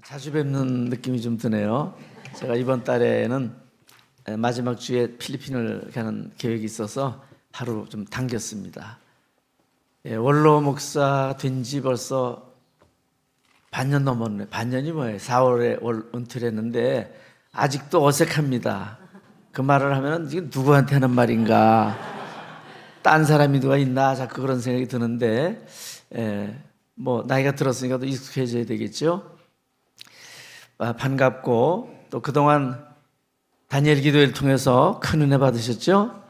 자주 뵙는 느낌이 좀 드네요. 제가 이번 달에는 마지막 주에 필리핀을 가는 계획이 있어서 하루 좀 당겼습니다. 원로 목사 된 지 벌써 반년 넘었네. 반년이 뭐예요? 4월에 은퇴를 했는데 아직도 어색합니다. 그 말을 하면 이게 누구한테 하는 말인가? 딴 사람이 누가 있나? 자꾸 그런 생각이 드는데 뭐 나이가 들었으니까 또 익숙해져야 되겠죠. 반갑고 또 그동안 다니엘 기도회를 통해서 큰 은혜 받으셨죠?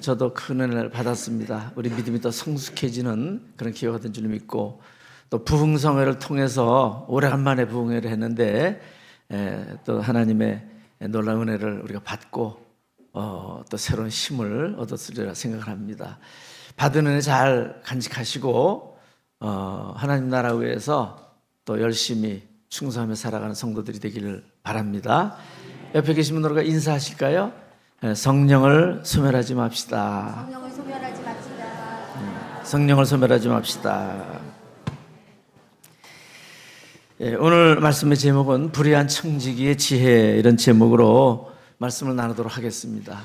저도 큰 은혜를 받았습니다. 우리 믿음이 더 성숙해지는 그런 기회가 된 줄 믿고 또 부흥성회를 통해서 오래간만에 부흥회를 했는데 또 하나님의 놀라운 은혜를 우리가 받고 또 새로운 힘을 얻었으리라 생각을 합니다. 받은 은혜 잘 간직하시고 하나님 나라 위해서 또 열심히 충성하며 살아가는 성도들이 되기를 바랍니다. 옆에 계신 분들과 인사하실까요? 성령을 소멸하지 맙시다. 성령을 소멸하지 맙시다. 성령을 소멸하지 맙시다. 오늘 말씀의 제목은 불의한 청지기의 지혜, 이런 제목으로 말씀을 나누도록 하겠습니다.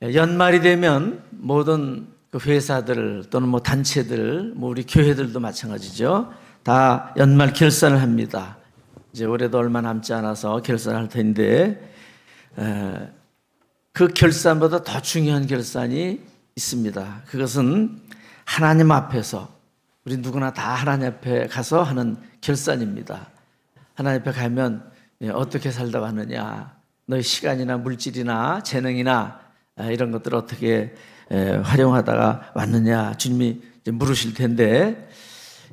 연말이 되면 모든 회사들 또는 뭐 단체들, 뭐 우리 교회들도 마찬가지죠. 다 연말 결산을 합니다. 이제 올해도 얼마 남지 않아서 결산을 할 텐데 그 결산보다 더 중요한 결산이 있습니다. 그것은 하나님 앞에서 우리 누구나 다 하나님 앞에 가서 하는 결산입니다. 하나님 앞에 가면 어떻게 살다 왔느냐, 너의 시간이나 물질이나 재능이나 이런 것들을 어떻게 활용하다가 왔느냐 주님이 이제 물으실 텐데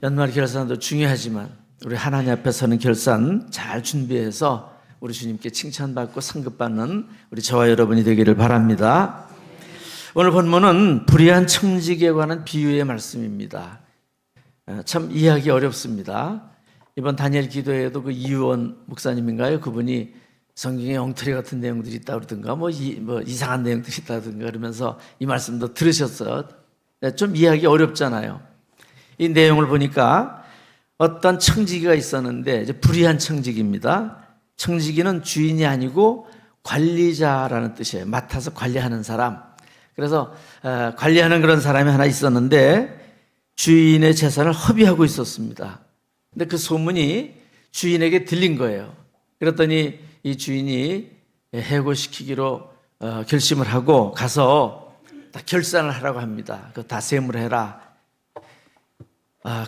연말 결산도 중요하지만 우리 하나님 앞에 서는 결산 잘 준비해서 우리 주님께 칭찬받고 상급받는 우리 저와 여러분이 되기를 바랍니다. 오늘 본문은 불의한 청지기에 관한 비유의 말씀입니다. 참 이해하기 어렵습니다. 이번 다니엘 기도회에도 그 이유원 목사님인가요? 그분이 성경에 엉터리 같은 내용들이 있다 그러든가 뭐 이상한 내용들이 있다든가 그러면서 이 말씀도 들으셨어요. 좀 이해하기 어렵잖아요. 이 내용을 보니까 어떤 청지기가 있었는데 이제 불의한 청지기입니다. 청지기는 주인이 아니고 관리자라는 뜻이에요. 맡아서 관리하는 사람. 그래서 관리하는 그런 사람이 하나 있었는데 주인의 재산을 허비하고 있었습니다. 근데 그 소문이 주인에게 들린 거예요. 그랬더니 이 주인이 해고시키기로 결심을 하고 가서 다 결산을 하라고 합니다. 그거 다 세무해라.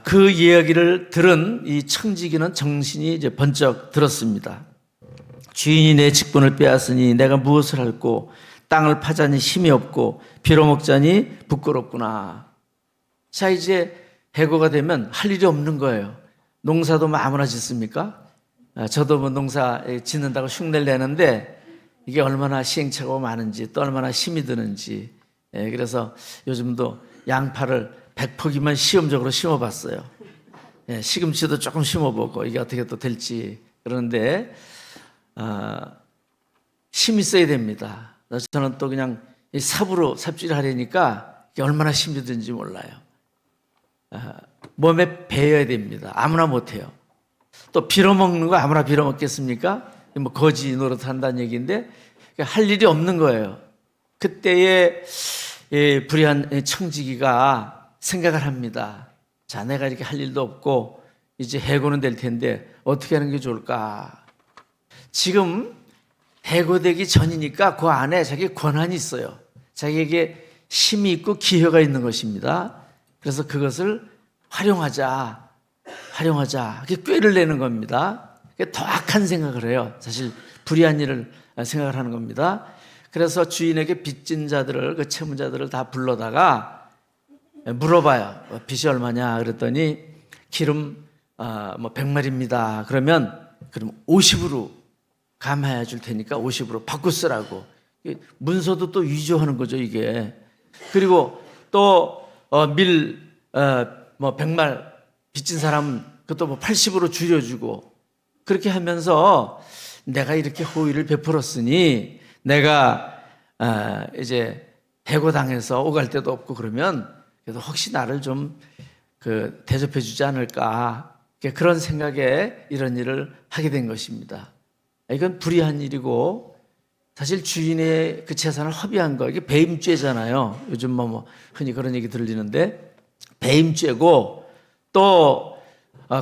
그 이야기를 들은 이 청지기는 정신이 이제 번쩍 들었습니다. 주인이 내 직분을 빼앗으니 내가 무엇을 할꼬? 땅을 파자니 힘이 없고 빌어먹자니 부끄럽구나. 자, 이제 해고가 되면 할 일이 없는 거예요. 농사도 뭐 아무나 짓습니까? 저도 뭐 농사 짓는다고 흉내를 내는데 이게 얼마나 시행착오가 많은지 또 얼마나 힘이 드는지. 그래서 요즘도 양파를 100포기만 시험적으로 심어봤어요. 시금치도 조금 심어보고 이게 어떻게 또 될지. 그런데 힘이 있어야 됩니다. 저는 또 그냥 삽으로 삽질을 하려니까 이게 얼마나 힘이 드는지 몰라요. 몸에 배어야 됩니다. 아무나 못해요. 또 빌어먹는 거 아무나 빌어먹겠습니까? 뭐 거지 노릇 한다는 얘기인데 할 일이 없는 거예요. 그때의 불의한 청지기가 생각을 합니다. 자, 내가 이렇게 할 일도 없고 이제 해고는 될 텐데 어떻게 하는 게 좋을까? 지금 해고되기 전이니까 그 안에 자기 권한이 있어요. 자기에게 힘이 있고 기회가 있는 것입니다. 그래서 그것을 활용하자. 그게 꾀를 내는 겁니다. 더 악한 생각을 해요. 사실 불의한 일을 생각을 하는 겁니다. 그래서 주인에게 빚진 자들을, 그 채무자들을 다 불러다가 물어봐요. 빚이 얼마냐? 그랬더니 기름 100마리입니다. 그럼 50으로 감하여 줄 테니까 50으로 바꿔 쓰라고. 문서도 또 위조하는 거죠, 이게. 그리고 또 100말 빚진 사람은 그것도 80으로 줄여주고 그렇게 하면서 내가 이렇게 호의를 베풀었으니 내가 이제 해고당해서 오갈 데도 없고 그러면 그래도 혹시 나를 좀 대접해 주지 않을까. 그런 생각에 이런 일을 하게 된 것입니다. 이건 불의한 일이고 사실 주인의 그 재산을 허비한 거, 이게 배임죄잖아요. 요즘 뭐 흔히 그런 얘기 들리는데 배임죄고 또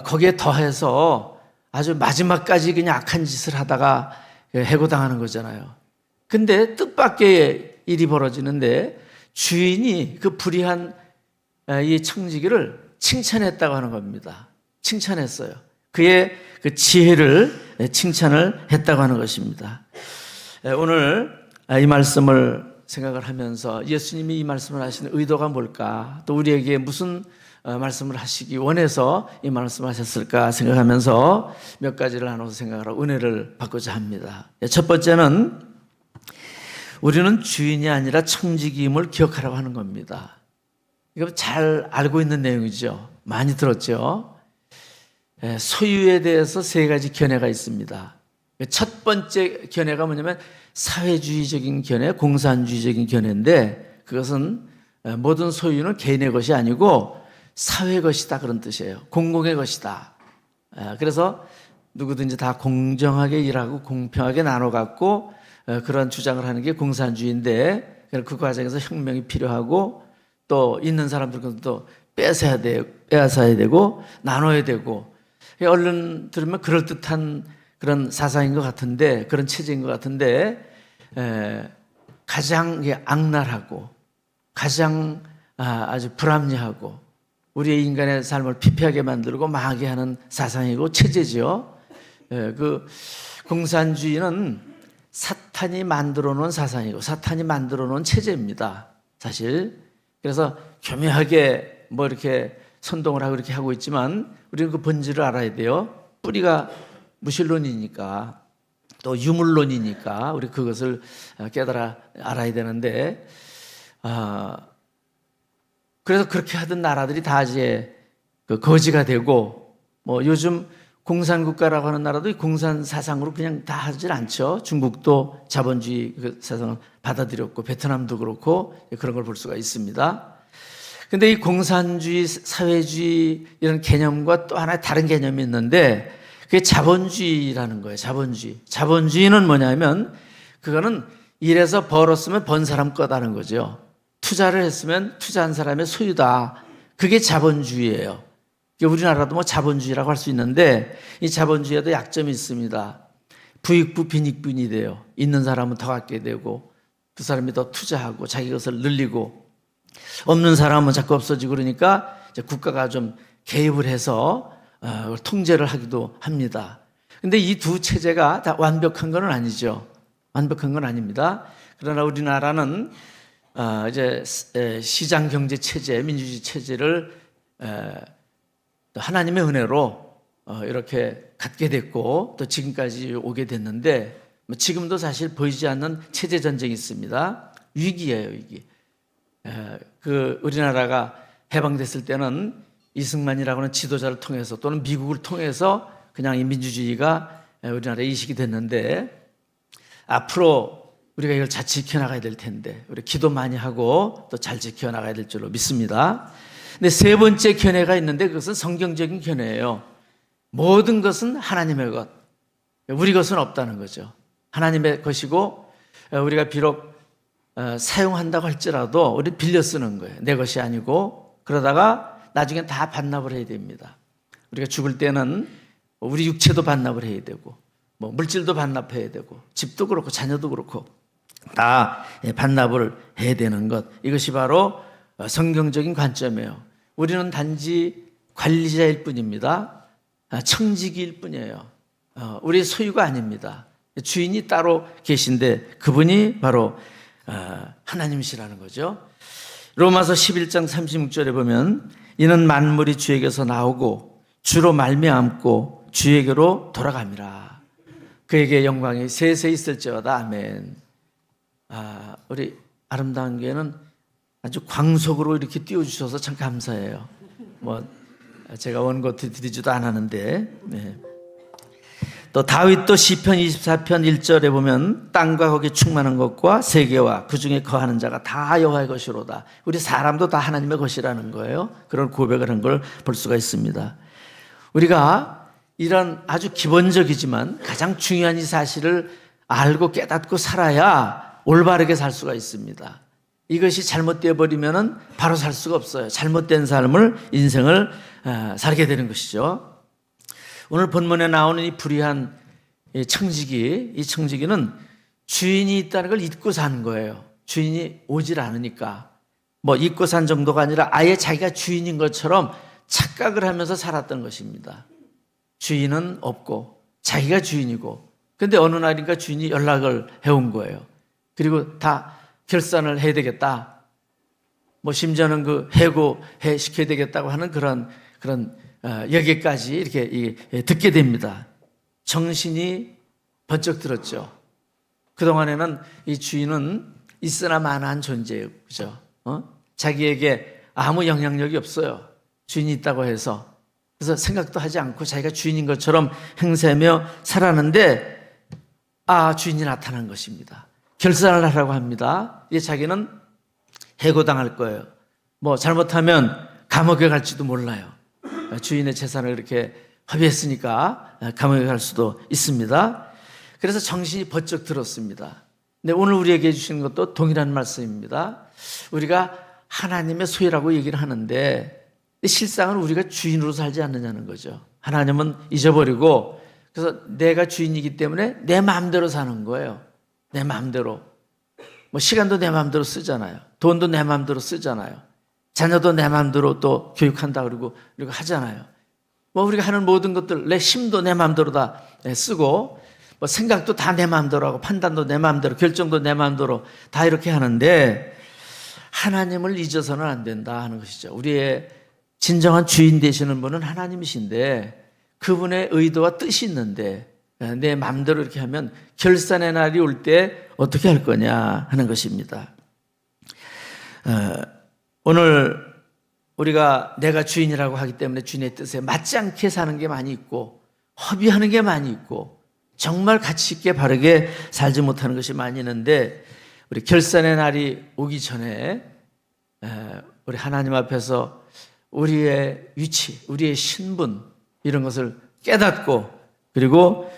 거기에 더해서 아주 마지막까지 그냥 악한 짓을 하다가 해고당하는 거잖아요. 근데 뜻밖의 일이 벌어지는데 주인이 그 불의한 이 청지기를 칭찬했다고 하는 겁니다. 칭찬했어요. 그의 그 지혜를 칭찬을 했다고 하는 것입니다. 오늘 이 말씀을 생각을 하면서 예수님이 이 말씀을 하시는 의도가 뭘까? 또 우리에게 무슨 말씀을 하시기 원해서 이 말씀을 하셨을까 생각하면서 몇 가지를 나눠서 생각하라 은혜를 받고자 합니다. 첫 번째는 우리는 주인이 아니라 청지기임을 기억하라고 하는 겁니다. 이거 잘 알고 있는 내용이죠. 많이 들었죠. 소유에 대해서 세 가지 견해가 있습니다. 첫 번째 견해가 뭐냐면 사회주의적인 견해, 공산주의적인 견해인데 그것은 모든 소유는 개인의 것이 아니고 사회 것이다 그런 뜻이에요. 공공의 것이다. 그래서 누구든지 다 공정하게 일하고 공평하게 나눠 갖고 그런 주장을 하는 게 공산주의인데 그 과정에서 혁명이 필요하고 또 있는 사람들도 빼앗아야 되고 나눠야 되고 얼른 들으면 그럴듯한 그런 사상인 것 같은데 그런 체제인 것 같은데 가장 악랄하고 가장 아주 불합리하고 우리의 인간의 삶을 피폐하게 만들고 망하게 하는 사상이고 체제지요. 그 공산주의는 사탄이 만들어 놓은 사상이고 사탄이 만들어 놓은 체제입니다. 사실. 그래서 교묘하게 뭐 이렇게 선동을 하고 이렇게 하고 있지만 우리는 그 본질을 알아야 돼요. 뿌리가 무신론이니까 또 유물론이니까 우리 그것을 깨달아 알아야 되는데 그래서 그렇게 하던 나라들이 다 이제 그 거지가 되고 뭐 요즘 공산국가라고 하는 나라도 공산 사상으로 그냥 다 하질 않죠. 중국도 자본주의 그 사상을 받아들였고 베트남도 그렇고 그런 걸 볼 수가 있습니다. 근데 이 공산주의, 사회주의 이런 개념과 또 하나의 다른 개념이 있는데 그게 자본주의라는 거예요. 자본주의. 자본주의는 뭐냐면 그거는 일해서 벌었으면 번 사람 거다는 거죠. 투자를 했으면 투자한 사람의 소유다. 그게 자본주의예요. 우리나라도 뭐 자본주의라고 할 수 있는데 이 자본주의에도 약점이 있습니다. 부익부 빈익빈이 돼요. 있는 사람은 더 갖게 되고 그 사람이 더 투자하고 자기 것을 늘리고 없는 사람은 자꾸 없어지고 그러니까 이제 국가가 좀 개입을 해서 통제를 하기도 합니다. 근데 이 두 체제가 다 완벽한 건 아니죠. 완벽한 건 아닙니다. 그러나 우리나라는 이제 시장 경제 체제, 민주주의 체제를 하나님의 은혜로 이렇게 갖게 됐고 또 지금까지 오게 됐는데 지금도 사실 보이지 않는 체제 전쟁이 있습니다. 위기예요, 위기. 그 우리나라가 해방됐을 때는 이승만이라고 하는 지도자를 통해서 또는 미국을 통해서 그냥 이 민주주의가 우리나라에 이식이 됐는데 앞으로 우리가 이걸 잘 지켜나가야 될 텐데 우리 기도 많이 하고 또 잘 지켜나가야 될 줄로 믿습니다. 근데 세 번째 견해가 있는데 그것은 성경적인 견해예요. 모든 것은 하나님의 것, 우리 것은 없다는 거죠. 하나님의 것이고 우리가 비록 사용한다고 할지라도 우리는 빌려 쓰는 거예요. 내 것이 아니고 그러다가 나중엔 다 반납을 해야 됩니다. 우리가 죽을 때는 우리 육체도 반납을 해야 되고 뭐 물질도 반납해야 되고 집도 그렇고 자녀도 그렇고 다 반납을 해야 되는 것. 이것이 바로 성경적인 관점이에요. 우리는 단지 관리자일 뿐입니다. 청지기일 뿐이에요. 우리 소유가 아닙니다. 주인이 따로 계신데 그분이 바로 하나님이시라는 거죠. 로마서 11장 36절에 보면 이는 만물이 주에게서 나오고 주로 말미암고 주에게로 돌아갑니다. 그에게 영광이 세세 있을지어다. 아멘. 우리 아름다운 교회는 아주 광속으로 이렇게 띄워주셔서 참 감사해요. 뭐 제가 원고 드리지도 않았는데 네. 또 다윗도 시편 24편 1절에 보면 땅과 거기 충만한 것과 세계와 그 중에 거하는 자가 다 여호와의 것이로다. 우리 사람도 다 하나님의 것이라는 거예요. 그런 고백을 한 걸 볼 수가 있습니다. 우리가 이런 아주 기본적이지만 가장 중요한 이 사실을 알고 깨닫고 살아야 올바르게 살 수가 있습니다. 이것이 잘못되어 버리면은 바로 살 수가 없어요. 잘못된 삶을, 인생을 살게 되는 것이죠. 오늘 본문에 나오는 이 불의한 이 청지기는 주인이 있다는 걸 잊고 사는 거예요. 주인이 오질 않으니까. 뭐 잊고 산 정도가 아니라 아예 자기가 주인인 것처럼 착각을 하면서 살았던 것입니다. 주인은 없고 자기가 주인이고, 근데 어느 날인가 주인이 연락을 해온 거예요. 그리고 다 결산을 해야 되겠다. 뭐 심지어는 그 해고해 시켜야 되겠다고 하는 그런 여기까지 이렇게 듣게 됩니다. 정신이 번쩍 들었죠. 그동안에는 이 주인은 있으나 마나한 존재예요. 그죠? 자기에게 아무 영향력이 없어요. 주인이 있다고 해서. 그래서 생각도 하지 않고 자기가 주인인 것처럼 행세하며 살았는데, 주인이 나타난 것입니다. 결산을 하라고 합니다. 이제 자기는 해고당할 거예요. 뭐 잘못하면 감옥에 갈지도 몰라요. 주인의 재산을 이렇게 합의했으니까 감옥에 갈 수도 있습니다. 그래서 정신이 번쩍 들었습니다. 근데 오늘 우리에게 해주시는 것도 동일한 말씀입니다. 우리가 하나님의 소유라고 얘기를 하는데 실상은 우리가 주인으로 살지 않느냐는 거죠. 하나님은 잊어버리고, 그래서 내가 주인이기 때문에 내 마음대로 사는 거예요. 내 마음대로. 뭐 시간도 내 마음대로 쓰잖아요. 돈도 내 마음대로 쓰잖아요. 자녀도 내 마음대로 또 교육한다 그러고 하잖아요. 뭐 우리가 하는 모든 것들, 내 힘도 내 마음대로 다 쓰고, 뭐 생각도 다 내 마음대로 하고, 판단도 내 마음대로, 결정도 내 마음대로 다 이렇게 하는데, 하나님을 잊어서는 안 된다 하는 것이죠. 우리의 진정한 주인 되시는 분은 하나님이신데, 그분의 의도와 뜻이 있는데 내 마음대로 이렇게 하면 결산의 날이 올 때 어떻게 할 거냐 하는 것입니다. 오늘 우리가 내가 주인이라고 하기 때문에 주인의 뜻에 맞지 않게 사는 게 많이 있고, 허비하는 게 많이 있고, 정말 가치 있게 바르게 살지 못하는 것이 많이 있는데, 우리 결산의 날이 오기 전에 우리 하나님 앞에서 우리의 위치, 우리의 신분, 이런 것을 깨닫고, 그리고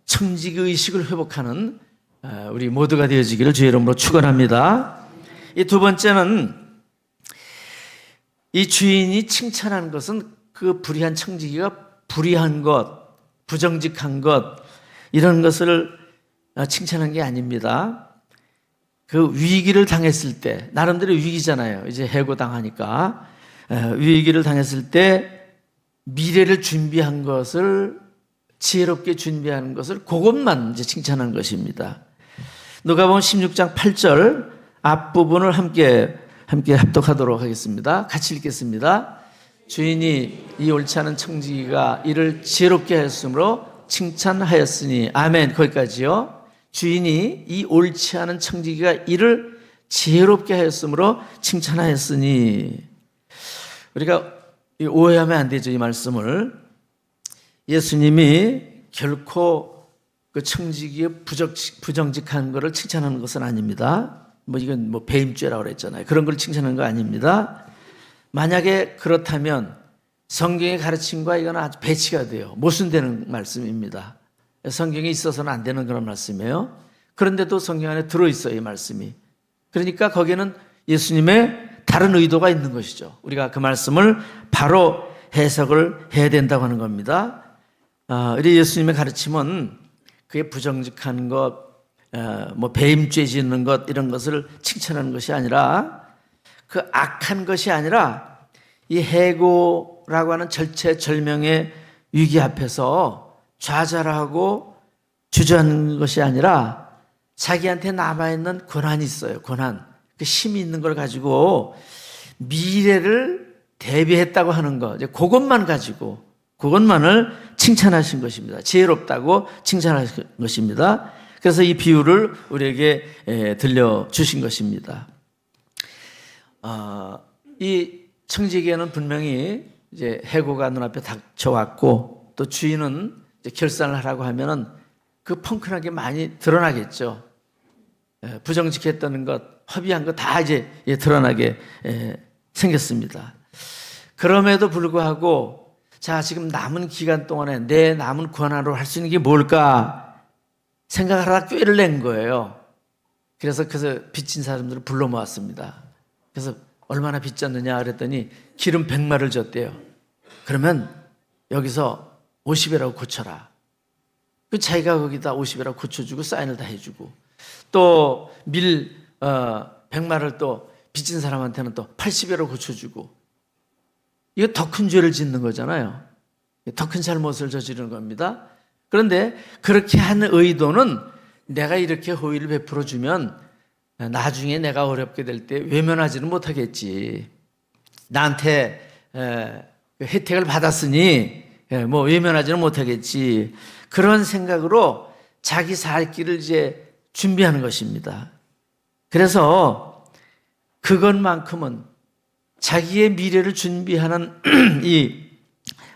청지기 의식을 회복하는 우리 모두가 되어지기를 주의 이름으로 축원합니다. 이 두 번째는, 이 주인이 칭찬한 것은 그 불의한 청지기가 불의한 것, 부정직한 것, 이런 것을 칭찬한 게 아닙니다. 그 위기를 당했을 때, 나름대로 위기잖아요. 이제 해고당하니까. 위기를 당했을 때 미래를 준비한 것을, 지혜롭게 준비한 것을, 그것만 이제 칭찬한 것입니다. 누가복음 16장 8절 앞부분을 함께 합독하도록 하겠습니다. 같이 읽겠습니다. 주인이 이 옳지 않은 청지기가 이를 지혜롭게 하였으므로 칭찬하였으니. 아멘. 거기까지요. 주인이 이 옳지 않은 청지기가 이를 지혜롭게 하였으므로 칭찬하였으니. 우리가 오해하면 안 되죠, 이 말씀을. 예수님이 결코 그 청지기의 부정직한 것을 칭찬하는 것은 아닙니다. 뭐 이건 뭐 배임죄라고 그랬잖아요. 그런 걸 칭찬하는 거 아닙니다. 만약에 그렇다면 성경의 가르침과 이건 아주 배치가 돼요. 모순되는 말씀입니다. 성경에 있어서는 안 되는 그런 말씀이에요. 그런데도 성경 안에 들어있어요, 이 말씀이. 그러니까 거기에는 예수님의 다른 의도가 있는 것이죠. 우리가 그 말씀을 바로 해석을 해야 된다고 하는 겁니다. 우리 예수님의 가르침은 그게 부정직한 것, 뭐 배임죄 짓는 것, 이런 것을 칭찬하는 것이 아니라, 그 악한 것이 아니라 이 해고라고 하는 절체절명의 위기 앞에서 좌절하고 주저하는 것이 아니라 자기한테 남아있는 권한이 있어요. 권한. 그 힘이 있는 걸 가지고 미래를 대비했다고 하는 것, 이제 그것만 가지고, 그것만을 칭찬하신 것입니다. 지혜롭다고 칭찬하신 것입니다. 그래서 이 비유를 우리에게 들려주신 것입니다. 이 청지기에는 분명히 이제 해고가 눈앞에 닥쳐왔고, 또 주인은 이제 결산을 하라고 하면은 그 펑크나게 많이 드러나겠죠. 부정직했다는 것, 허비한 것 다 이제 드러나게 생겼습니다. 그럼에도 불구하고 자, 지금 남은 기간 동안에 내 남은 권한으로 할 수 있는 게 뭘까 생각을 하다 꾀를 낸 거예요. 그래서 빚진 사람들을 불러 모았습니다. 그래서 얼마나 빚졌느냐 그랬더니 기름 100마를 줬대요. 그러면 여기서 50이라고 고쳐라. 그 자기가 거기다 50이라고 고쳐주고 사인을 다 해주고, 또 100마를 또 빚진 사람한테는 또 80이라고 고쳐주고, 이거 더 큰 죄를 짓는 거잖아요. 더 큰 잘못을 저지르는 겁니다. 그런데 그렇게 한 의도는 내가 이렇게 호의를 베풀어 주면 나중에 내가 어렵게 될 때 외면하지는 못하겠지. 나한테 혜택을 받았으니 뭐 외면하지는 못하겠지. 그런 생각으로 자기 살 길을 이제 준비하는 것입니다. 그래서 그것만큼은 자기의 미래를 준비하는 이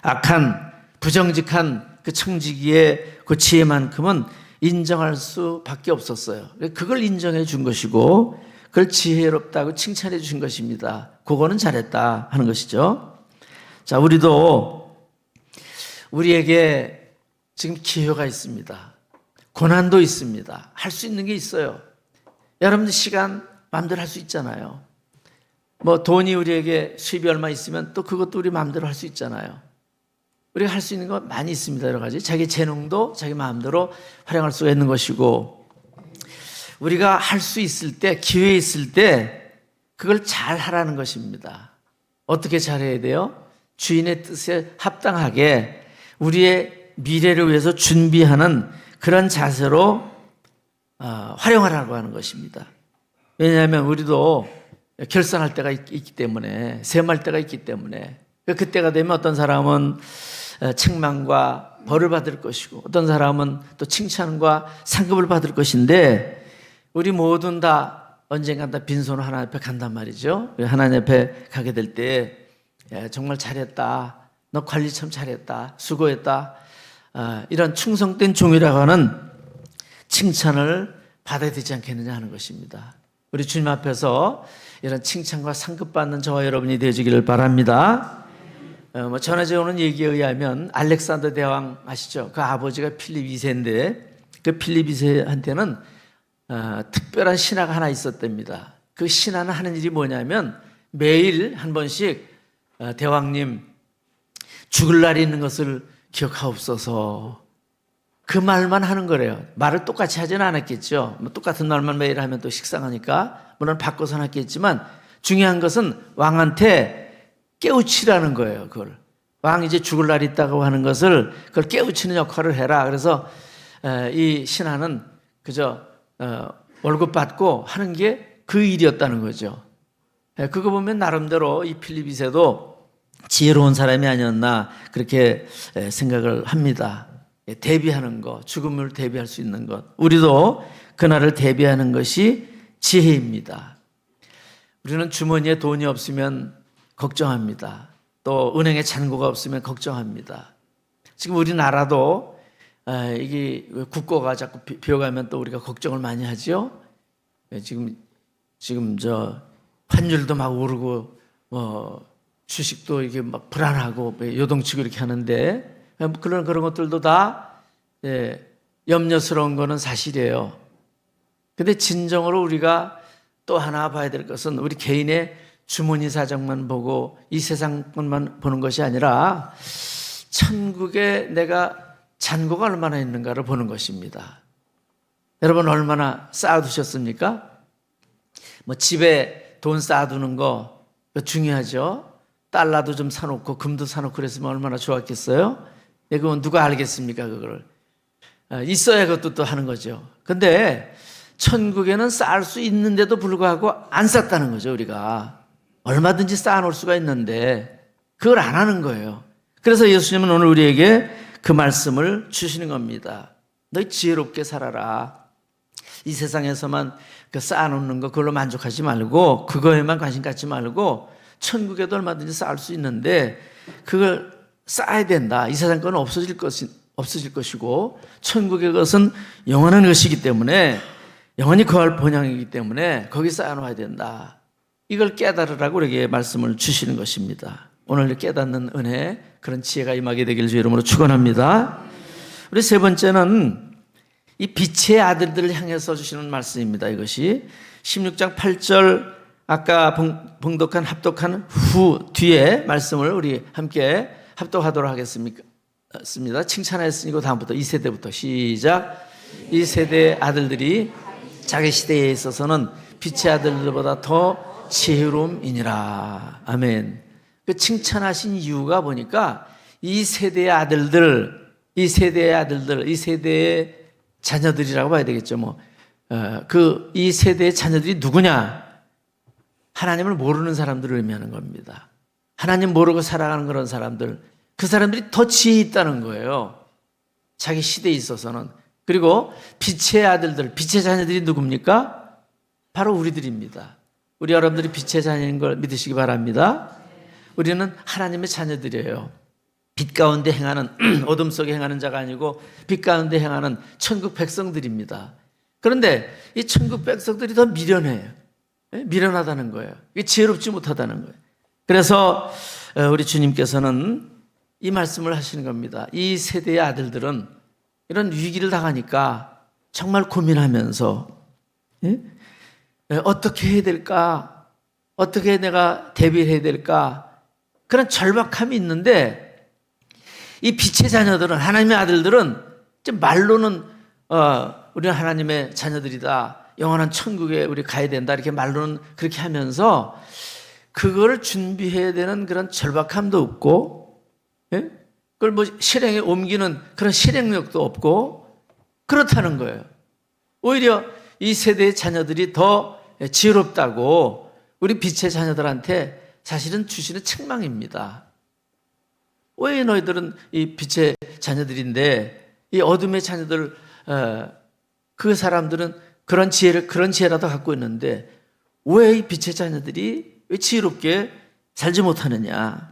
악한 부정직한 그 청지기의 그 지혜만큼은 인정할 수밖에 없었어요. 그걸 인정해 준 것이고 그걸 지혜롭다고 칭찬해 주신 것입니다. 그거는 잘했다 하는 것이죠. 자, 우리에게 지금 기회가 있습니다. 고난도 있습니다. 할 수 있는 게 있어요. 여러분들 시간 마음대로 할 수 있잖아요. 뭐 돈이 우리에게 수입이 얼마 있으면 또 그것도 우리 마음대로 할 수 있잖아요. 우리가 할 수 있는 거 많이 있습니다. 여러 가지. 자기 재능도 자기 마음대로 활용할 수가 있는 것이고, 우리가 할 수 있을 때, 기회 있을 때 그걸 잘 하라는 것입니다. 어떻게 잘해야 돼요? 주인의 뜻에 합당하게 우리의 미래를 위해서 준비하는 그런 자세로 활용하라고 하는 것입니다. 왜냐하면 우리도 결산할 때가 있기 때문에, 셈할 때가 있기 때문에, 그때가 되면 어떤 사람은 책망과 벌을 받을 것이고 어떤 사람은 또 칭찬과 상급을 받을 것인데, 우리 모든 다 언젠가 다 빈손으로 하나님 앞에 간단 말이죠. 하나님 앞에 가게 될 때 정말 잘했다, 너 관리 참 잘했다, 수고했다, 이런 충성된 종이라고 하는 칭찬을 받아야 되지 않겠느냐 하는 것입니다. 우리 주님 앞에서 이런 칭찬과 상급 받는 저와 여러분이 되시기를 바랍니다. 전해져 오는 얘기에 의하면 알렉산더 대왕 아시죠? 그 아버지가 필립 2세인데 그 필립 2세한테는 특별한 신하가 하나 있었답니다. 그 신하는 하는 일이 뭐냐면 매일 한 번씩 대왕님 죽을 날이 있는 것을 기억하옵소서, 그 말만 하는 거래요. 말을 똑같이 하지는 않았겠죠. 뭐 똑같은 말만 매일 하면 또 식상하니까 물론 바꿔서는 했겠지만, 중요한 것은 왕한테 깨우치라는 거예요. 그걸 왕이 이제 죽을 날이 있다고 하는 것을 그걸 깨우치는 역할을 해라. 그래서 이 신하는 그저 월급 받고 하는 게 그 일이었다는 거죠. 그거 보면 나름대로 이 필립 2세도 지혜로운 사람이 아니었나 그렇게 생각을 합니다. 대비하는 것, 죽음을 대비할 수 있는 것, 우리도 그날을 대비하는 것이 지혜입니다. 우리는 주머니에 돈이 없으면 걱정합니다. 또 은행에 잔고가 없으면 걱정합니다. 지금 우리나라도 이게 국고가 자꾸 비어가면 또 우리가 걱정을 많이 하죠. 지금 저 환율도 막 오르고 주식도 이게 막 불안하고 요동치고 이렇게 하는데, 그런 것들도 다 염려스러운 거는 사실이에요. 근데 진정으로 우리가 또 하나 봐야 될 것은 우리 개인의 주머니 사정만 보고 이 세상 것만 보는 것이 아니라 천국에 내가 잔고가 얼마나 있는가를 보는 것입니다. 여러분 얼마나 쌓아두셨습니까? 뭐 집에 돈 쌓아두는 거 중요하죠. 달러도 좀 사놓고 금도 사놓고 그랬으면 얼마나 좋았겠어요. 그건 누가 알겠습니까? 그걸 있어야 그것도 또 하는 거죠. 근데 천국에는 쌓을 수 있는데도 불구하고 안 쌓았다는 거죠. 우리가 얼마든지 쌓아놓을 수가 있는데 그걸 안 하는 거예요. 그래서 예수님은 오늘 우리에게 그 말씀을 주시는 겁니다. 너희 지혜롭게 살아라. 이 세상에서만 그 쌓아놓는 거 그걸로 만족하지 말고, 그거에만 관심 갖지 말고 천국에도 얼마든지 쌓을 수 있는데 그걸 쌓아야 된다. 이 세상 건 없어질 것이고 천국의 것은 영원한 것이기 때문에, 영원히 거할 본향이기 때문에 거기 쌓아놓아야 된다. 이걸 깨달으라고 우리에게 말씀을 주시는 것입니다. 오늘 깨닫는 은혜, 그런 지혜가 임하게 되기를 주 이름으로 축원합니다. 우리 세 번째는 이 빛의 아들들을 향해서 주시는 말씀입니다. 이것이 16장 8절 아까 봉독한 합독한 후 뒤에 말씀을 우리 함께 합독하도록 하겠습니다. 칭찬했으니까 다음부터 2세대부터 시작. 이 세대의 아들들이 자기 시대에 있어서는 빛의 아들들보다 더 지혜로움이니라. 아멘. 그 칭찬하신 이유가 보니까 이 세대의 아들들, 이 세대의 자녀들이라고 봐야 되겠죠. 이 세대의 자녀들이 누구냐? 하나님을 모르는 사람들을 의미하는 겁니다. 하나님 모르고 살아가는 그런 사람들, 그 사람들이 더 지혜 있다는 거예요. 자기 시대에 있어서는. 그리고 빛의 아들들, 빛의 자녀들이 누굽니까? 바로 우리들입니다. 우리 여러분들이 빛의 자녀인 걸 믿으시기 바랍니다. 우리는 하나님의 자녀들이에요. 빛 가운데 행하는, 어둠 속에 행하는 자가 아니고 빛 가운데 행하는 천국 백성들입니다. 그런데 이 천국 백성들이 더 미련해요. 미련하다는 거예요. 이게 지혜롭지 못하다는 거예요. 그래서 우리 주님께서는 이 말씀을 하시는 겁니다. 이 세대의 아들들은 이런 위기를 당하니까 정말 고민하면서 어떻게 해야 될까? 어떻게 내가 대비해야 될까? 그런 절박함이 있는데 이 빛의 자녀들은, 하나님의 아들들은 말로는 우리는 하나님의 자녀들이다, 영원한 천국에 우리 가야 된다, 이렇게 말로는 그렇게 하면서 그거를 준비해야 되는 그런 절박함도 없고, 그걸 실행에 옮기는 그런 실행력도 없고 그렇다는 거예요. 오히려 이 세대의 자녀들이 더 지혜롭다고 우리 빛의 자녀들한테 사실은 주시는 책망입니다. 왜 너희들은 이 빛의 자녀들인데 이 어둠의 자녀들, 그 사람들은 그런 지혜라도 갖고 있는데 왜 이 빛의 자녀들이 왜 지혜롭게 살지 못하느냐?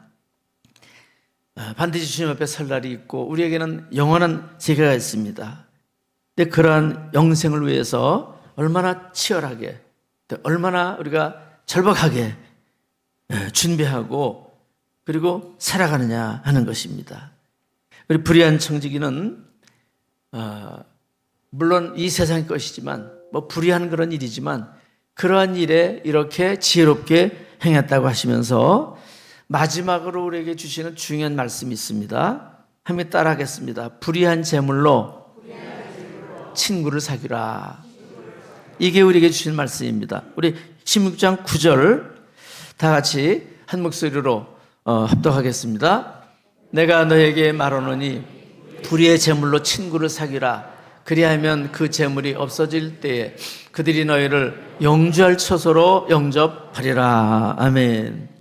반드시 주님 앞에 설 날이 있고 우리에게는 영원한 세계가 있습니다. 근데 그러한 영생을 위해서 얼마나 치열하게, 얼마나 우리가 절박하게 준비하고 그리고 살아가느냐 하는 것입니다. 우리 불의한 청지기는 물론 이 세상의 것이지만 불의한 그런 일이지만 그러한 일에 이렇게 지혜롭게 행했다고 하시면서 마지막으로 우리에게 주시는 중요한 말씀이 있습니다. 함께 따라하겠습니다. 불의한 재물로 친구를 사귀라. 이게 우리에게 주신 말씀입니다. 우리 16장 9절 다 같이 한 목소리로 합독하겠습니다. 내가 너에게 말하노니 불의의 재물로 친구를 사귀라. 그리하면 그 재물이 없어질 때에 그들이 너희를 영주할 처소로 영접하리라. 아멘.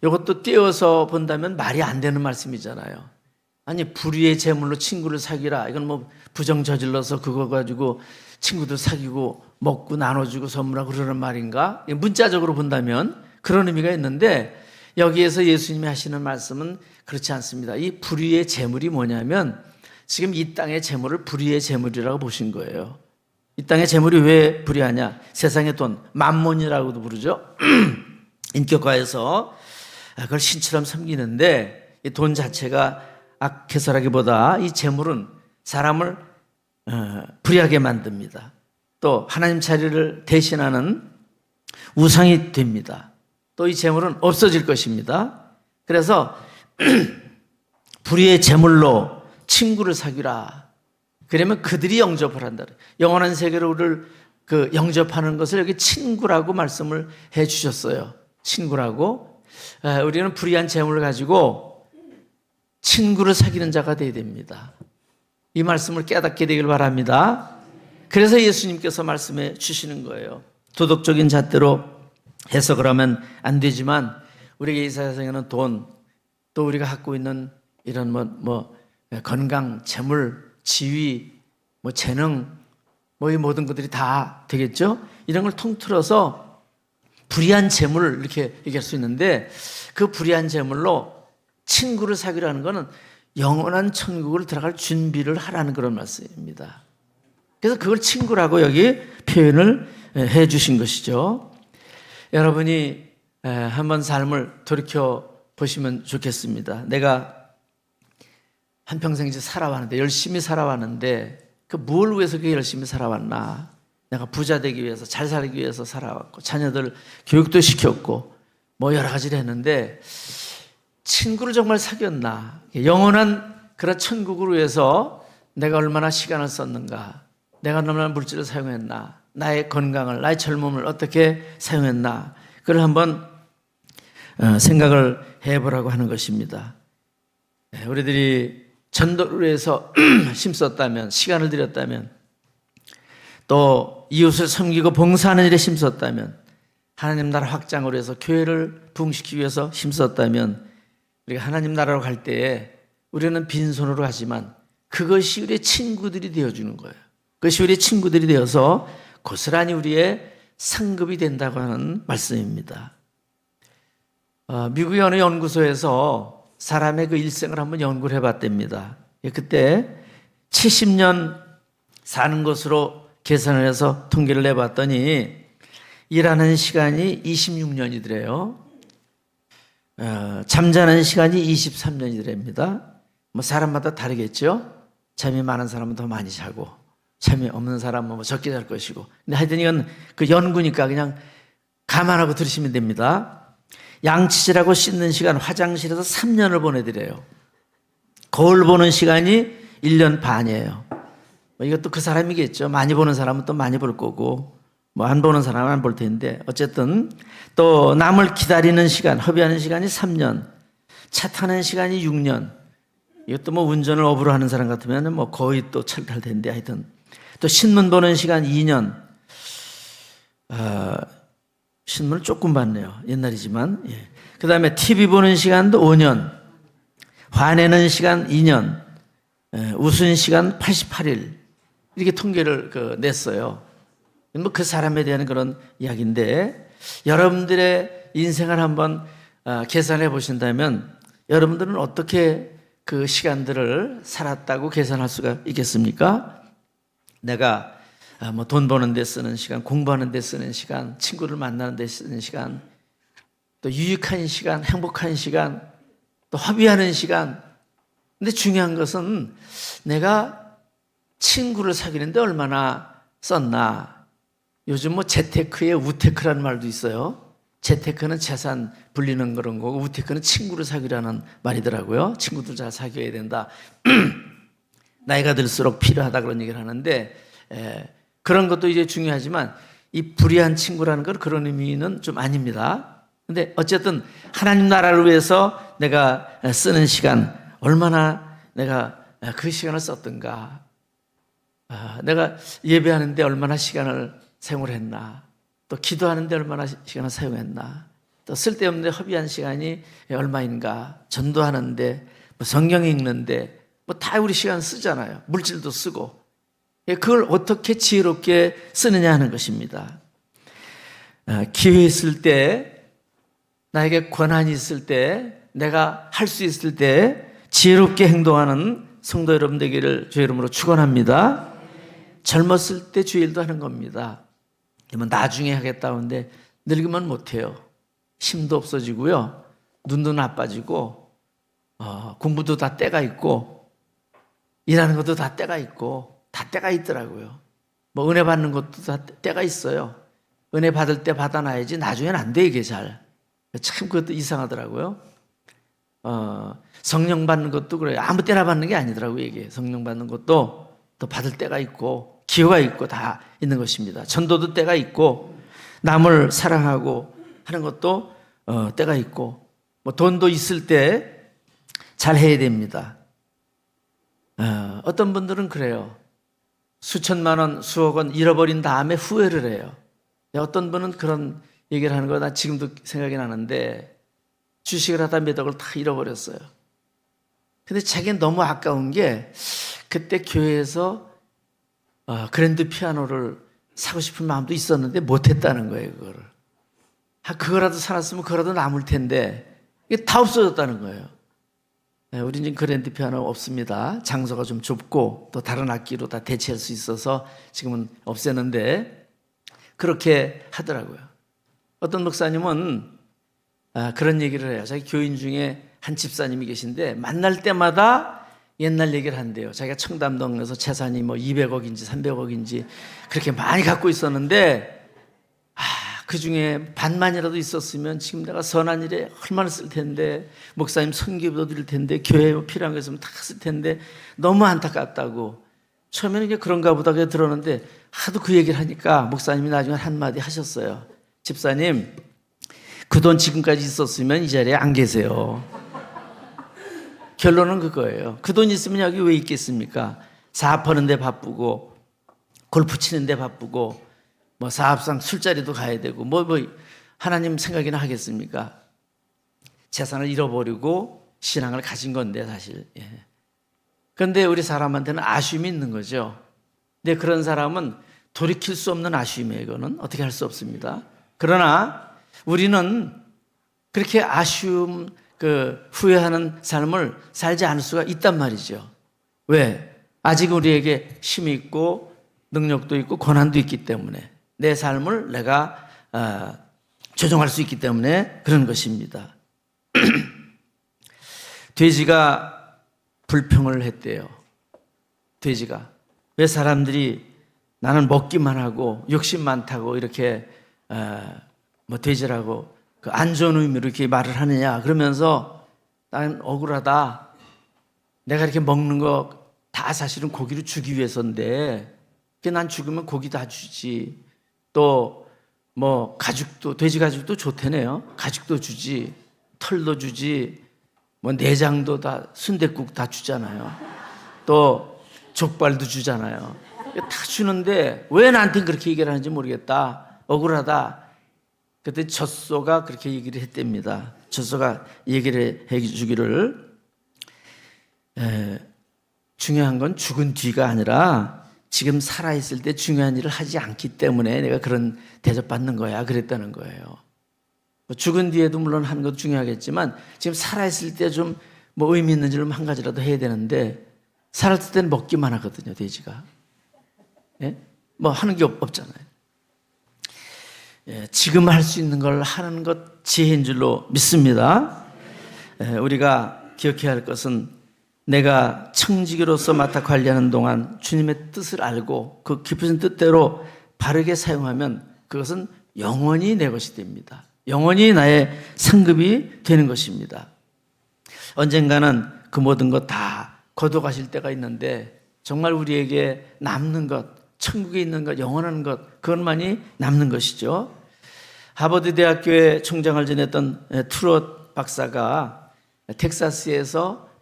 이것도 띄어서 본다면 말이 안 되는 말씀이잖아요. 아니, 불의의 재물로 친구를 사귀라. 이건 부정 저질러서 그거 가지고 친구들 사귀고 먹고 나눠주고 선물하고 그러는 말인가? 문자적으로 본다면 그런 의미가 있는데 여기에서 예수님이 하시는 말씀은 그렇지 않습니다. 이 불의의 재물이 뭐냐면 지금 이 땅의 재물을 불의의 재물이라고 보신 거예요. 이 땅의 재물이 왜 불의하냐? 세상의 돈, 만몬이라고도 부르죠. 인격화해서 그걸 신처럼 섬기는데 이 돈 자체가 악해서라기보다 이 재물은 사람을 불의하게 만듭니다. 또 하나님 자리를 대신하는 우상이 됩니다. 또 이 재물은 없어질 것입니다. 그래서 불의의 재물로 친구를 사귀라. 그러면 그들이 영접을 한다. 영원한 세계로 우리를 영접하는 것을 여기 친구라고 말씀을 해 주셨어요. 친구라고. 우리는 불의한 재물을 가지고 친구를 사귀는 자가 되어야 됩니다. 이 말씀을 깨닫게 되길 바랍니다. 그래서 예수님께서 말씀해 주시는 거예요. 도덕적인 잣대로 해석을 하면 안 되지만 우리에게 이 세상에는 돈, 또 우리가 갖고 있는 이런 건강, 재물, 지위, 재능, 이 모든 것들이 다 되겠죠? 이런 걸 통틀어서 불의한 재물 이렇게 얘기할 수 있는데 그 불의한 재물로 친구를 사귀라는 것은 영원한 천국을 들어갈 준비를 하라는 그런 말씀입니다. 그래서 그걸 친구라고 여기 표현을 해 주신 것이죠. 여러분이 한번 삶을 돌이켜 보시면 좋겠습니다. 내가 한평생 이제 살아왔는데, 열심히 살아왔는데, 그 뭘 위해서 그렇게 열심히 살아왔나? 내가 부자 되기 위해서, 잘 살기 위해서 살아왔고, 자녀들 교육도 시켰고, 뭐 여러 가지를 했는데, 친구를 정말 사귀었나? 영원한 그런 천국을 위해서 내가 얼마나 시간을 썼는가? 내가 얼마나 물질을 사용했나? 나의 건강을, 나의 젊음을 어떻게 사용했나? 그걸 한번 생각을 해보라고 하는 것입니다. 우리들이 전도를 위해서 힘썼다면, 시간을 들였다면, 또 이웃을 섬기고 봉사하는 일에 힘썼다면, 하나님 나라 확장을 위해서 교회를 부흥시키기 위해서 힘썼다면, 우리가 하나님 나라로 갈 때에 우리는 빈손으로 가지만 그것이 우리의 친구들이 되어주는 거예요. 그것이 우리의 친구들이 되어서 고스란히 우리의 상급이 된다고 하는 말씀입니다. 미국의 어느 연구소에서 사람의 그 일생을 한번 연구를 해봤답니다. 그때 70년 사는 것으로 계산을 해서 통계를 내봤더니 일하는 시간이 26년이더래요. 잠자는 시간이 23년이랍니다. 뭐 사람마다 다르겠죠. 잠이 많은 사람은 더 많이 자고 잠이 없는 사람은 뭐 적게 잘 것이고. 근데 하여튼 이건 그 연구니까 그냥 감안하고 들으시면 됩니다. 양치질하고 씻는 시간 화장실에서 3년을 보내드려요. 거울 보는 시간이 1년 반이에요. 뭐 이것도 그 사람이겠죠. 많이 보는 사람은 또 많이 볼 거고, 뭐 안 보는 사람은 안 볼 텐데, 어쨌든 또 남을 기다리는 시간, 허비하는 시간이 3년, 차 타는 시간이 6년. 이것도 뭐 운전을 업으로 하는 사람 같으면 뭐 거의 또 철탈 텐데, 하여튼 또 신문 보는 시간 2년. 신문을 조금 봤네요. 옛날이지만. 예. 그 다음에 TV 보는 시간도 5년, 화내는 시간 2년, 웃은 시간 88일. 이렇게 통계를 냈어요. 뭐 그 사람에 대한 그런 이야기인데, 여러분들의 인생을 한번 계산해 보신다면 여러분들은 어떻게 그 시간들을 살았다고 계산할 수가 있겠습니까? 내가 뭐 돈 버는 데 쓰는 시간, 공부하는 데 쓰는 시간, 친구를 만나는 데 쓰는 시간, 또 유익한 시간, 행복한 시간, 또 허비하는 시간. 근데 중요한 것은 내가 친구를 사귀는데 얼마나 썼나. 요즘 뭐 재테크에 우테크라는 말도 있어요. 재테크는 재산 불리는 그런 거고, 우테크는 친구를 사귀라는 말이더라고요. 친구들 잘 사귀어야 된다. 나이가 들수록 필요하다 그런 얘기를 하는데, 그런 것도 이제 중요하지만 이 불의한 친구라는 건 그런 의미는 좀 아닙니다. 근데 어쨌든 하나님 나라를 위해서 내가 쓰는 시간, 얼마나 내가 그 시간을 썼던가, 내가 예배하는데 얼마나 시간을 사용을 했나, 또 기도하는데 얼마나 시간을 사용했나, 또 쓸데없는데 허비한 시간이 얼마인가, 전도하는데 뭐 성경 읽는데 뭐 다 우리 시간 쓰잖아요. 물질도 쓰고. 그걸 어떻게 지혜롭게 쓰느냐 하는 것입니다. 기회 있을 때, 나에게 권한이 있을 때, 내가 할 수 있을 때 지혜롭게 행동하는 성도 여러분 되기를 주의 이름으로 축원합니다. 젊었을 때 주의 일도 하는 겁니다. 뭐 나중에 하겠다고 하는데 늙으면 못해요. 힘도 없어지고요, 눈도 나빠지고, 공부도 다 때가 있고, 일하는 것도 다 때가 있고, 다 때가 있더라고요. 뭐 은혜 받는 것도 다 때가 있어요. 은혜 받을 때 받아놔야지 나중에는 안 돼, 이게 잘. 참 그것도 이상하더라고요. 성령 받는 것도 그래요. 아무 때나 받는 게 아니더라고요, 이게. 성령 받는 것도 또 받을 때가 있고 기회가 있고 다 있는 것입니다. 전도도 때가 있고, 남을 사랑하고 하는 것도 때가 있고, 뭐 돈도 있을 때 잘 해야 됩니다. 어떤 분들은 그래요. 수천만 원, 수억 원 잃어버린 다음에 후회를 해요. 어떤 분은 그런 얘기를 하는 거 나 지금도 생각이 나는데, 주식을 하다 몇 억을 다 잃어버렸어요. 근데 자기는 너무 아까운 게, 그때 교회에서 그랜드 피아노를 사고 싶은 마음도 있었는데 못했다는 거예요, 그거를. 그거라도 살았으면 그거라도 남을 텐데, 이게 다 없어졌다는 거예요. 우리는 지금 그랜드 피아노 없습니다. 장소가 좀 좁고 또 다른 악기로 다 대체할 수 있어서 지금은 없애는데, 그렇게 하더라고요. 어떤 목사님은 그런 얘기를 해요. 자기 교인 중에 한 집사님이 계신데 만날 때마다 옛날 얘기를 한대요. 자기가 청담동에서 재산이 뭐 200억인지 300억인지 그렇게 많이 갖고 있었는데 그 중에 반만이라도 있었으면 지금 내가 선한 일에 얼마나 쓸 텐데, 목사님 선교도 드릴 텐데, 교회에 필요한 거 있으면 다 쓸 텐데 너무 안타깝다고. 처음에는 이게 그런가 보다 들었는데 하도 그 얘기를 하니까 목사님이 나중에 한마디 하셨어요. 집사님, 그 돈 지금까지 있었으면 이 자리에 안 계세요. 결론은 그거예요. 그 돈 있으면 여기 왜 있겠습니까? 사업하는 데 바쁘고 골프 치는 데 바쁘고 뭐 사업상 술자리도 가야 되고 뭐 하나님 생각이나 하겠습니까? 재산을 잃어버리고 신앙을 가진 건데 사실. 그런데 우리 사람한테는 아쉬움이 있는 거죠. 근데 그런 사람은 돌이킬 수 없는 아쉬움이에요. 이거는 어떻게 할 수 없습니다. 그러나 우리는 그렇게 아쉬움, 후회하는 삶을 살지 않을 수가 있단 말이죠. 왜? 아직 우리에게 힘이 있고 능력도 있고 권한도 있기 때문에, 내 삶을 내가 조정할 수 있기 때문에 그런 것입니다. 돼지가 불평을 했대요. 돼지가. 왜 사람들이 나는 먹기만 하고 욕심 많다고 이렇게 돼지라고 안 좋은 의미로 이렇게 말을 하느냐. 그러면서 나는 억울하다. 내가 이렇게 먹는 거 다 사실은 고기를 주기 위해서인데 난 죽으면 고기 다 주지. 또 뭐 가죽도, 돼지 가죽도 좋다네요. 가죽도 주지, 털도 주지, 뭐 내장도 다, 순댓국 다 주잖아요. 또 족발도 주잖아요. 다 주는데 왜 나한테 그렇게 얘기를 하는지 모르겠다. 억울하다. 그때 젖소가 그렇게 얘기를 했답니다. 젖소가 얘기를 해 주기를, 중요한 건 죽은 뒤가 아니라 지금 살아있을 때 중요한 일을 하지 않기 때문에 내가 그런 대접받는 거야. 그랬다는 거예요. 죽은 뒤에도 물론 하는 것도 중요하겠지만 지금 살아있을 때 좀 뭐 의미 있는 일을 한 가지라도 해야 되는데, 살았을 때는 먹기만 하거든요, 돼지가. 뭐 하는 게 없잖아요. 지금 할 수 있는 걸 하는 것 지혜인 줄로 믿습니다. 우리가 기억해야 할 것은 내가 청지기로서 맡아 관리하는 동안 주님의 뜻을 알고 그 깊으신 뜻대로 바르게 사용하면 그것은 영원히 내 것이 됩니다. 영원히 나의 상급이 되는 것입니다. 언젠가는 그 모든 것 다 거둬가실 때가 있는데 정말 우리에게 남는 것, 천국에 있는 것, 영원한 것, 그것만이 남는 것이죠. 하버드 대학교의 총장을 지냈던 트롯 박사가 텍사스에서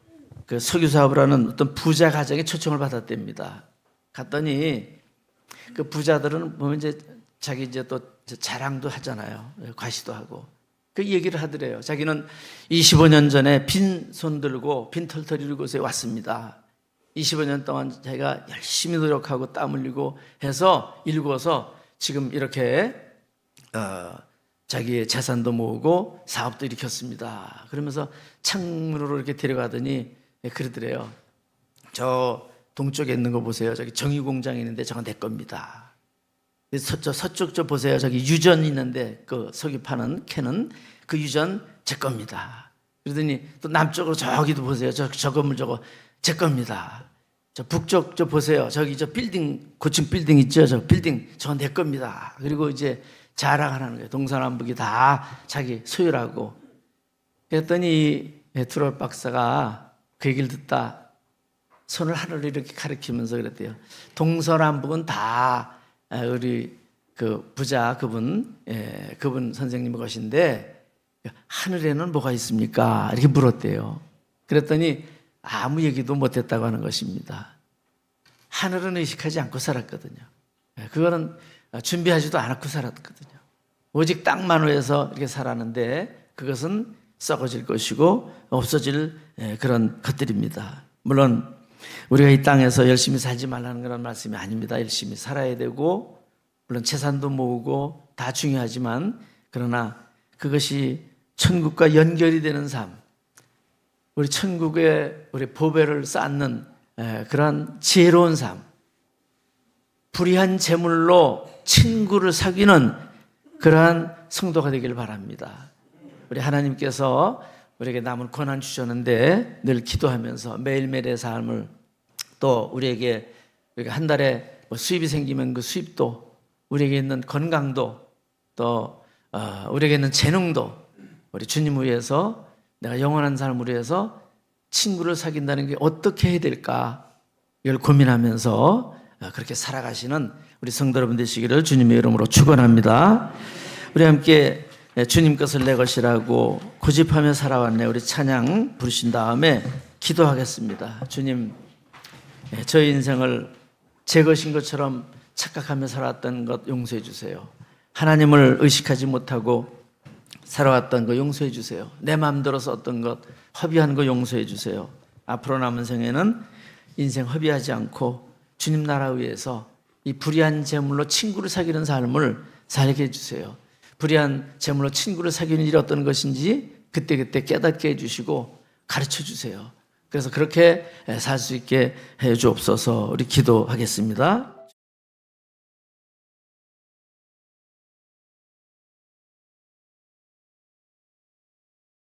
그 석유 사업을 하는 어떤 부자 가정에 초청을 받았답니다. 갔더니 그 부자들은 보면 이제 자기 이제 또 자랑도 하잖아요. 과시도 하고. 그 얘기를 하더래요. 자기는 25년 전에 빈 손 들고 빈 털터리를 곳에 왔습니다. 25년 동안 자기가 열심히 노력하고 땀 흘리고 해서 일궈서 지금 이렇게 자기의 재산도 모으고 사업도 일으켰습니다. 그러면서 창문으로 이렇게 데려가더니 그러더래요. 저 동쪽에 있는 거 보세요. 저기 정유공장이 있는데 저거 내 겁니다. 서쪽 저 보세요. 저기 유전 있는데 그 석유 파는 캐는 그 유전 제 겁니다. 그러더니 또 남쪽으로 저기도 보세요. 저 건물 저거 제 겁니다. 저 북쪽 저 보세요. 저기 저 빌딩, 고층 빌딩 있죠. 저 빌딩 저거 내 겁니다. 그리고 이제 자랑하는 거예요. 동서남북이 다 자기 소유라고. 그랬더니 트롯 박사가 그 얘기를 듣다 손을 하늘로 이렇게 가리키면서 그랬대요. 동서남북은 다 우리 그 부자 그분 선생님 것인데 하늘에는 뭐가 있습니까? 이렇게 물었대요. 그랬더니 아무 얘기도 못했다고 하는 것입니다. 하늘은 의식하지 않고 살았거든요. 그거는 준비하지도 않았고 살았거든요. 오직 땅만 위해서 이렇게 살았는데 그것은 썩어질 것이고 없어질 그런 것들입니다. 물론 우리가 이 땅에서 열심히 살지 말라는 그런 말씀이 아닙니다. 열심히 살아야 되고 물론 재산도 모으고 다 중요하지만 그러나 그것이 천국과 연결이 되는 삶, 우리 천국에 우리 보배를 쌓는 그러한 지혜로운 삶, 불의한 재물로 친구를 사귀는 그러한 성도가 되기를 바랍니다. 우리 하나님께서 우리에게 남은 권한 주셨는데 늘 기도하면서 매일매일의 삶을 또 우리에게 우리가 한 달에 뭐 수입이 생기면 그 수입도 우리에게 있는 건강도 또 우리에게 있는 재능도 우리 주님을 위해서 내가 영원한 삶을 위해서 친구를 사귄다는 게 어떻게 해야 될까 이걸 고민하면서 그렇게 살아가시는 우리 성도 여러분 되시기를 주님의 이름으로 축원합니다. 우리 함께 주님 것을 내 것이라고 고집하며 살아왔네 우리 찬양 부르신 다음에 기도하겠습니다. 주님, 저희 인생을 제 것인 것처럼 착각하며 살아왔던 것 용서해 주세요. 하나님을 의식하지 못하고 살아왔던 거 용서해 주세요. 내 마음대로 썼던 것, 허비한 거 용서해 주세요. 앞으로 남은 생에는 인생 허비하지 않고 주님 나라 위해서 이 불의한 재물로 친구를 사귀는 삶을 살게 해주세요. 불의한 재물로 친구를 사귀는 일이 어떤 것인지 그때그때 깨닫게 해주시고 가르쳐 주세요. 그래서 그렇게 살 수 있게 해 주옵소서. 우리 기도하겠습니다.